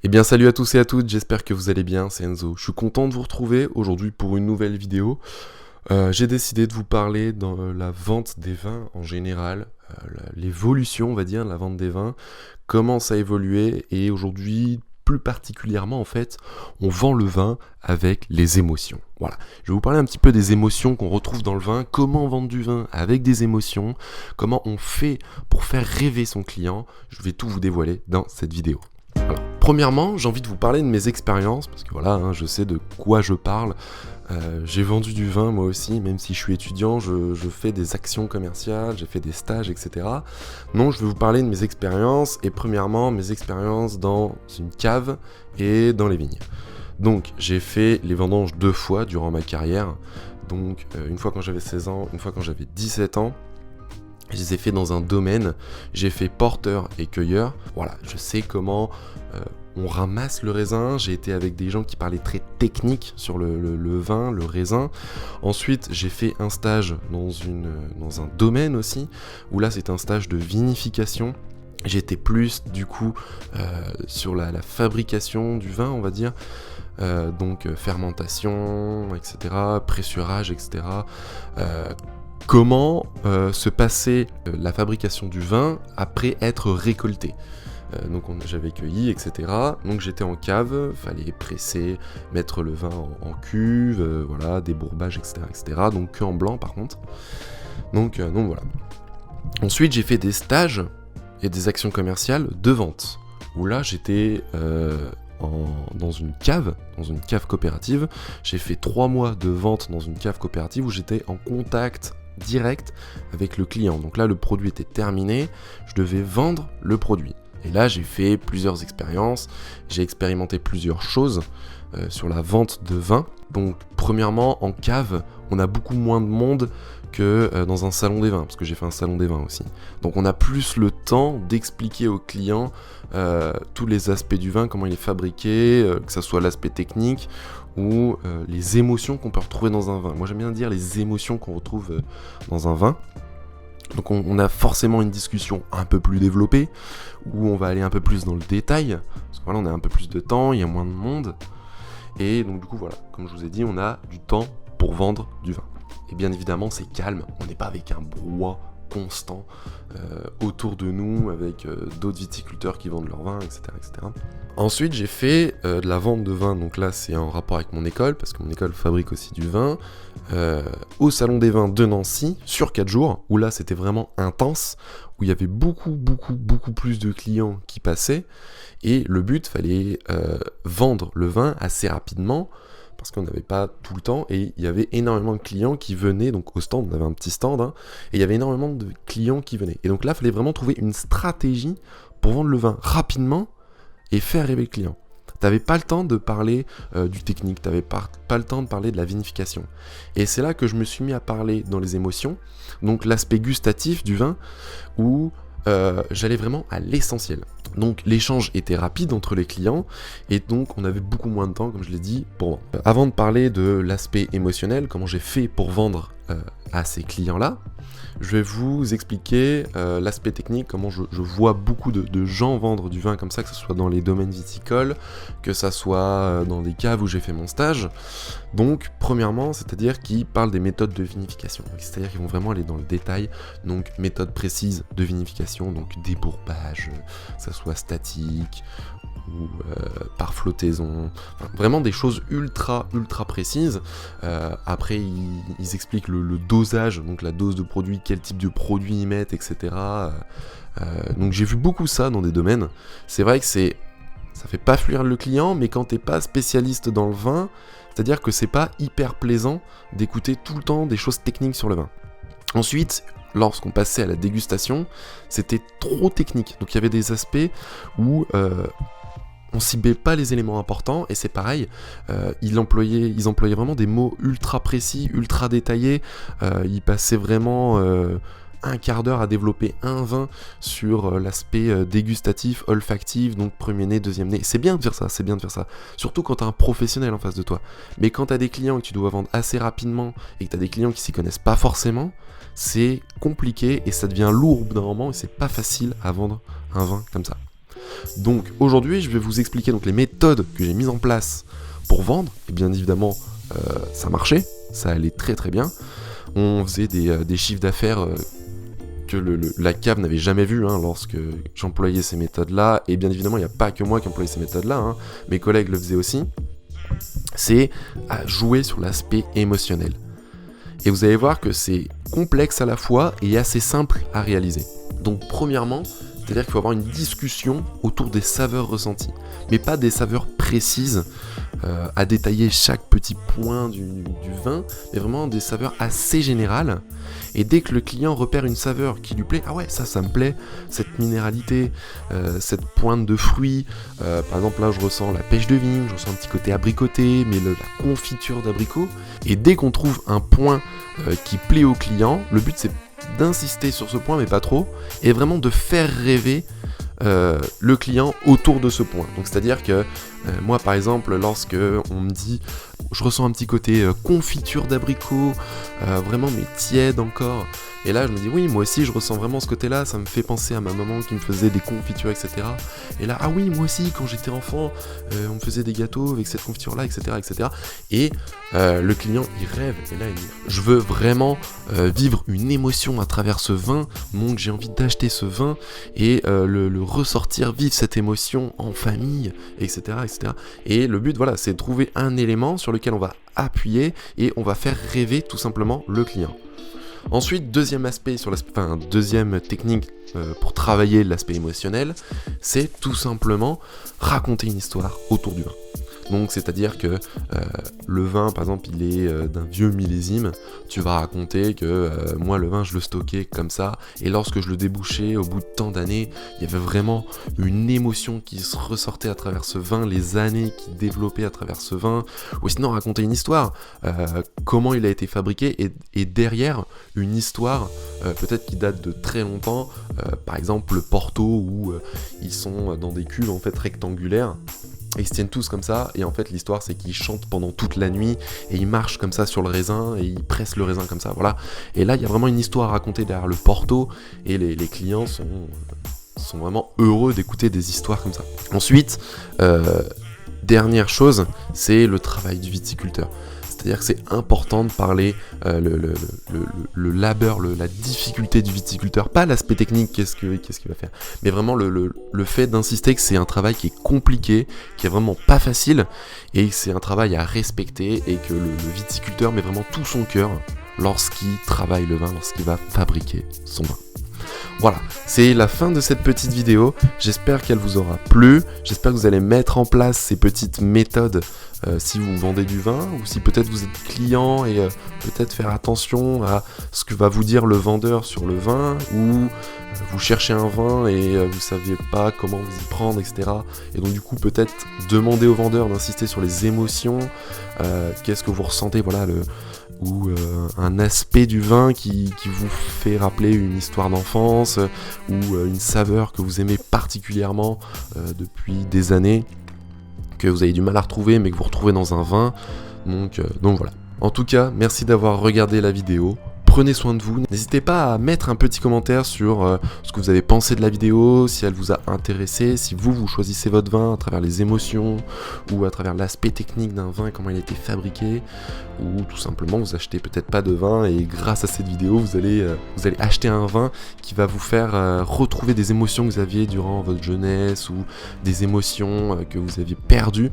Eh bien salut à tous et à toutes, j'espère que vous allez bien, c'est Enzo. Je suis content de vous retrouver aujourd'hui pour une nouvelle vidéo. J'ai décidé de vous parler dans la vente des vins en général, l'évolution on va dire de la vente des vins, comment ça a évolué et aujourd'hui plus particulièrement en fait, on vend le vin avec les émotions. Voilà, je vais vous parler un petit peu des émotions qu'on retrouve dans le vin, comment vendre du vin avec des émotions, comment on fait pour faire rêver son client, je vais tout vous dévoiler dans cette vidéo. Alors, premièrement, j'ai envie de vous parler de mes expériences, parce que voilà, je sais de quoi je parle. J'ai vendu du vin moi aussi, même si je suis étudiant, je fais des actions commerciales, j'ai fait des stages, etc. Donc je vais vous parler de mes expériences, et premièrement, mes expériences dans une cave et dans les vignes. Donc j'ai fait les vendanges 2 fois durant ma carrière, donc une fois quand j'avais 16 ans, une fois quand j'avais 17 ans. Je les ai fait dans un domaine, j'ai fait porteur et cueilleur. Voilà, je sais comment on ramasse le raisin. J'ai été avec des gens qui parlaient très technique sur le vin, le raisin. Ensuite, j'ai fait un stage dans un domaine aussi, où là c'est un stage de vinification. J'étais plus du coup sur la fabrication du vin, on va dire. Donc fermentation, etc., pressurage, etc. Comment se passait la fabrication du vin après être récolté. Donc j'avais cueilli, etc. Donc j'étais en cave, fallait presser, mettre le vin en cuve, voilà, débourbage, etc., etc. Donc que en blanc par contre. Donc voilà. Ensuite j'ai fait des stages et des actions commerciales de vente, où là j'étais dans une cave coopérative. J'ai fait 3 mois de vente dans une cave coopérative où j'étais en contact direct avec le client. Donc là le produit était terminé, je devais vendre le produit. Et là j'ai fait plusieurs expériences, j'ai expérimenté plusieurs choses sur la vente de vin. Donc premièrement, en cave, on a beaucoup moins de monde que dans un salon des vins, parce que j'ai fait un salon des vins aussi. Donc on a plus le temps d'expliquer aux clients tous les aspects du vin, comment il est fabriqué, que ce soit l'aspect technique ou les émotions qu'on peut retrouver dans un vin. Moi j'aime bien dire les émotions qu'on retrouve dans un vin. Donc on a forcément une discussion un peu plus développée, où on va aller un peu plus dans le détail, parce que voilà, on a un peu plus de temps, il y a moins de monde, et donc du coup voilà, comme je vous ai dit, on a du temps pour vendre du vin. Et bien évidemment c'est calme, on n'est pas avec un brouhaha constant autour de nous, avec d'autres viticulteurs qui vendent leur vin, etc., etc. Ensuite j'ai fait de la vente de vin, donc là c'est en rapport avec mon école, parce que mon école fabrique aussi du vin, au salon des vins de Nancy, sur 4 jours, où là c'était vraiment intense, où il y avait beaucoup plus de clients qui passaient, et le but fallait vendre le vin assez rapidement, parce qu'on n'avait pas tout le temps, et il y avait énormément de clients qui venaient, donc au stand, on avait un petit stand, et il y avait énormément de clients qui venaient. Et donc là, il fallait vraiment trouver une stratégie pour vendre le vin rapidement et faire rêver le client. T'avais pas le temps de parler du technique, t'avais pas le temps de parler de la vinification. Et c'est là que je me suis mis à parler dans les émotions, donc l'aspect gustatif du vin, où j'allais vraiment à l'essentiel. Donc l'échange était rapide entre les clients, et donc on avait beaucoup moins de temps, comme je l'ai dit, pour vendre. Avant de parler de l'aspect émotionnel, comment j'ai fait pour vendre à ces clients-là, je vais vous expliquer l'aspect technique, comment je vois beaucoup de gens vendre du vin comme ça, que ce soit dans les domaines viticoles, que ce soit dans des caves où j'ai fait mon stage. Donc premièrement, c'est-à-dire qu'ils parlent des méthodes de vinification, c'est-à-dire qu'ils vont vraiment aller dans le détail, donc méthode précise de vinification, donc débourbage, que ça soit statique ou par flottaison, enfin, vraiment des choses ultra précises. Après ils expliquent le dosage, donc la dose de produit, quel type de produit ils mettent, etc. Donc j'ai vu beaucoup ça dans des domaines. C'est vrai que ça fait pas fuir le client, mais quand t'es pas spécialiste dans le vin, c'est-à-dire que c'est pas hyper plaisant d'écouter tout le temps des choses techniques sur le vin. Ensuite, lorsqu'on passait à la dégustation, c'était trop technique. Donc il y avait des aspects où on ciblait pas les éléments importants, et c'est pareil, ils employaient vraiment des mots ultra précis, ultra détaillés, ils passaient vraiment un quart d'heure à développer un vin sur l'aspect dégustatif, olfactif, donc premier nez, deuxième nez. C'est bien de faire ça, surtout quand t'as un professionnel en face de toi. Mais quand t'as des clients que tu dois vendre assez rapidement, et que t'as des clients qui s'y connaissent pas forcément, c'est compliqué, et ça devient lourd au bout d'un moment, et c'est pas facile à vendre un vin comme ça. Donc aujourd'hui, je vais vous expliquer donc les méthodes que j'ai mises en place pour vendre, et bien évidemment, ça marchait, ça allait très très bien. On faisait des chiffres d'affaires que la cave n'avait jamais vu lorsque j'employais ces méthodes-là, et bien évidemment, il n'y a pas que moi qui employais ces méthodes-là, mes collègues le faisaient aussi. C'est à jouer sur l'aspect émotionnel. Et vous allez voir que c'est complexe à la fois et assez simple à réaliser. Donc premièrement, c'est-à-dire qu'il faut avoir une discussion autour des saveurs ressenties, mais pas des saveurs précises à détailler chaque petit point du vin, mais vraiment des saveurs assez générales. Et dès que le client repère une saveur qui lui plaît, ah ouais, ça me plaît, cette minéralité, cette pointe de fruits, par exemple là je ressens la pêche de vigne, je ressens un petit côté abricoté, mais la confiture d'abricot. Et dès qu'on trouve un point qui plaît au client, le but c'est d'insister sur ce point, mais pas trop, et vraiment de faire rêver le client autour de ce point. Donc c'est-à-dire que moi par exemple, lorsque on me dit je ressens un petit côté confiture d'abricot, vraiment mais tiède encore, et là je me dis oui, moi aussi je ressens vraiment ce côté-là, ça me fait penser à ma maman qui me faisait des confitures, etc. Et là, ah oui, moi aussi quand j'étais enfant, on me faisait des gâteaux avec cette confiture-là, etc. etc. Et le client il rêve, et là il dit je veux vraiment vivre une émotion à travers ce vin, donc j'ai envie d'acheter ce vin et le ressortir, vivre cette émotion en famille, etc. etc. Et le but, voilà, c'est de trouver un élément sur lequel on va appuyer et on va faire rêver tout simplement le client. Ensuite, deuxième technique pour travailler l'aspect émotionnel, c'est tout simplement raconter une histoire autour du vin. Donc c'est-à-dire que le vin, par exemple, il est d'un vieux millésime, tu vas raconter que moi le vin je le stockais comme ça, et lorsque je le débouchais au bout de tant d'années, il y avait vraiment une émotion qui se ressortait à travers ce vin, les années qui développaient à travers ce vin, ou sinon raconter une histoire, comment il a été fabriqué, et derrière une histoire peut-être qui date de très longtemps, par exemple le Porto où ils sont dans des cuves en fait rectangulaires, et ils se tiennent tous comme ça, et en fait l'histoire c'est qu'ils chantent pendant toute la nuit, et ils marchent comme ça sur le raisin, et ils pressent le raisin comme ça, voilà. Et là il y a vraiment une histoire à raconter derrière le Porto, et les clients sont vraiment heureux d'écouter des histoires comme ça. Ensuite, dernière chose, c'est le travail du viticulteur. C'est-à-dire que c'est important de parler le labeur, la difficulté du viticulteur, pas l'aspect technique, qu'est-ce qu'il va faire, mais vraiment le fait d'insister que c'est un travail qui est compliqué, qui est vraiment pas facile, et que c'est un travail à respecter, et que le viticulteur met vraiment tout son cœur lorsqu'il travaille le vin, lorsqu'il va fabriquer son vin. Voilà, c'est la fin de cette petite vidéo, j'espère qu'elle vous aura plu, j'espère que vous allez mettre en place ces petites méthodes si vous vendez du vin, ou si peut-être vous êtes client, et peut-être faire attention à ce que va vous dire le vendeur sur le vin, ou vous cherchez un vin et vous ne saviez pas comment vous y prendre, etc. Et donc du coup peut-être demander au vendeur d'insister sur les émotions, qu'est-ce que vous ressentez, voilà, ou un aspect du vin qui vous fait rappeler une histoire d'enfance, ou une saveur que vous aimez particulièrement depuis des années, que vous avez du mal à retrouver mais que vous retrouvez dans un vin. Donc voilà. En tout cas, merci d'avoir regardé la vidéo. Prenez soin de vous. N'hésitez pas à mettre un petit commentaire sur ce que vous avez pensé de la vidéo, si elle vous a intéressé, si vous choisissez votre vin à travers les émotions, ou à travers l'aspect technique d'un vin, comment il a été fabriqué, ou tout simplement vous achetez peut-être pas de vin, et grâce à cette vidéo vous allez acheter un vin qui va vous faire retrouver des émotions que vous aviez durant votre jeunesse, ou des émotions que vous aviez perdues.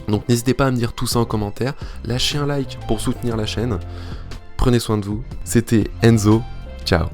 Donc n'hésitez pas à me dire tout ça en commentaire, lâchez un like pour soutenir la chaîne. Prenez soin de vous, c'était Enzo, ciao.